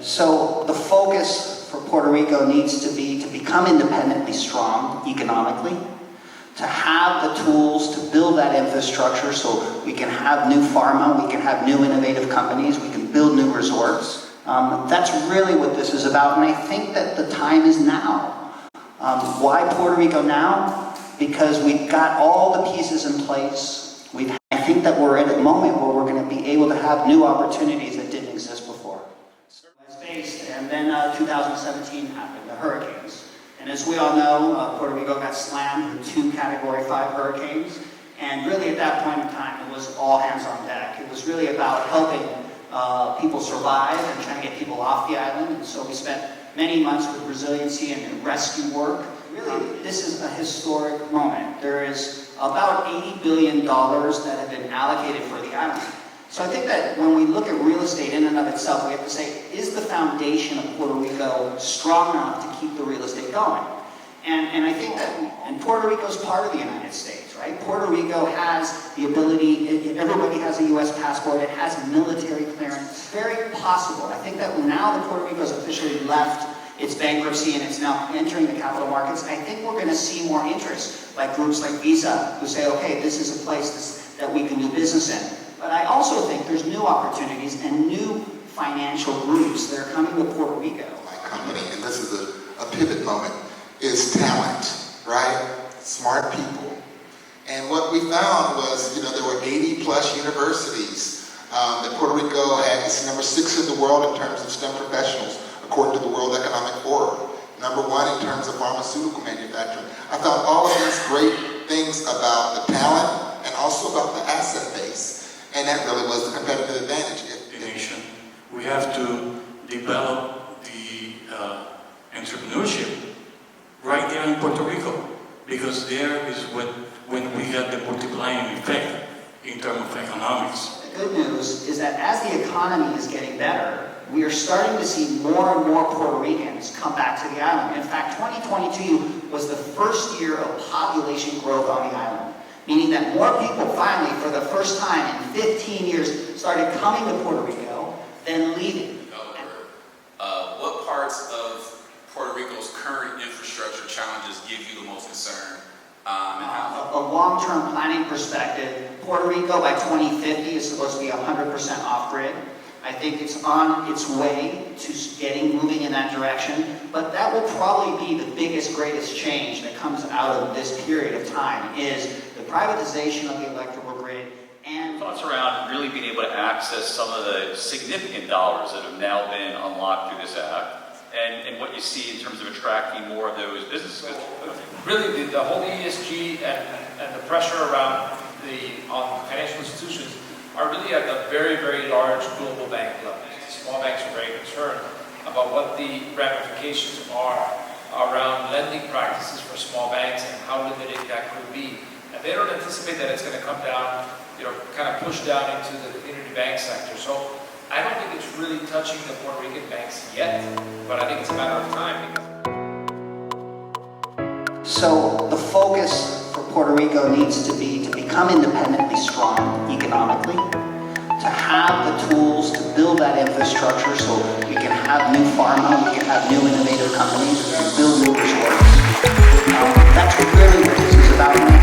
So the focus for Puerto Rico needs to be to become independently strong economically, to have the tools to build that infrastructure so we can have new pharma, we can have new innovative companies, we can build new resorts. That's really what this is about, and I think that the time is now. Why Puerto Rico now? Because we've got all the pieces in place. I think that we're at a moment where we're going to be able to have new opportunities that didn't exist before. And then 2017 happened, the hurricanes. And as we all know, Puerto Rico got slammed with 2 Category 5 hurricanes. And really at that point in time, it was all hands on deck. It was really about helping people survive and trying to get people off the island. And so we spent many months with resiliency and rescue work. Really, this is a historic moment. There is about $80 billion that have been allocated for the island. So I think that when we look at real estate in and of itself, we have to say, is the foundation of Puerto Rico strong enough to keep the real estate going? And I think that, and Puerto Rico is part of the United States, right? Puerto Rico has the ability, everybody has a U.S. passport, it has military clearance. It's very possible. I think that now that Puerto Rico has officially left its bankruptcy and it's now entering the capital markets, I think we're going to see more interest, like groups like Visa, who say, okay, this is a place that we can do business in. But I also think there's new opportunities and new financial groups that are coming to Puerto Rico. My company, and this is a pivot moment, is talent, right? Smart people. And what we found was, there were 80 plus universities that Puerto Rico had. It's number 6 in the world in terms of STEM professionals, according to the World Economic Forum. Number 1 in terms of pharmaceutical manufacturing. I found all of these great things about the talent and also about the asset base. And that really was the competitive advantage. Nation. We have to develop the entrepreneurship right there in Puerto Rico, because there is when we get the multiplying effect in terms of economics. The good news is that as the economy is getting better, we are starting to see more and more Puerto Ricans come back to the island. In fact, 2022 was the first year of population growth on the island, meaning that more people finally, for the first time in 15 years, started coming to Puerto Rico than leaving. What parts of Puerto Rico's current infrastructure challenges give you the most concern? A long-term planning perspective, Puerto Rico by 2050 is supposed to be 100% off-grid. I think it's on its way to moving in that direction, but that will probably be the biggest, greatest change that comes out of this period of time, is the privatization of the electrical grid. And thoughts around really being able to access some of the significant dollars that have now been unlocked through this act, and what you see in terms of attracting more of those businesses. Really, the whole ESG and the pressure around on financial institutions are really at a very, very large global bank level. Small banks are very concerned about what the ramifications are around lending practices for small banks and how limited that could be. And they don't anticipate that it's going to come down, kind of push down into the community bank sector. So I don't think it's really touching the Puerto Rican banks yet, but I think it's a matter of time. so the focus for Puerto Rico needs to be to become independently strong economically, to have the tools to build that infrastructure so we can have new pharma, we can have new innovative companies, we can build new resorts. That's really what this is about.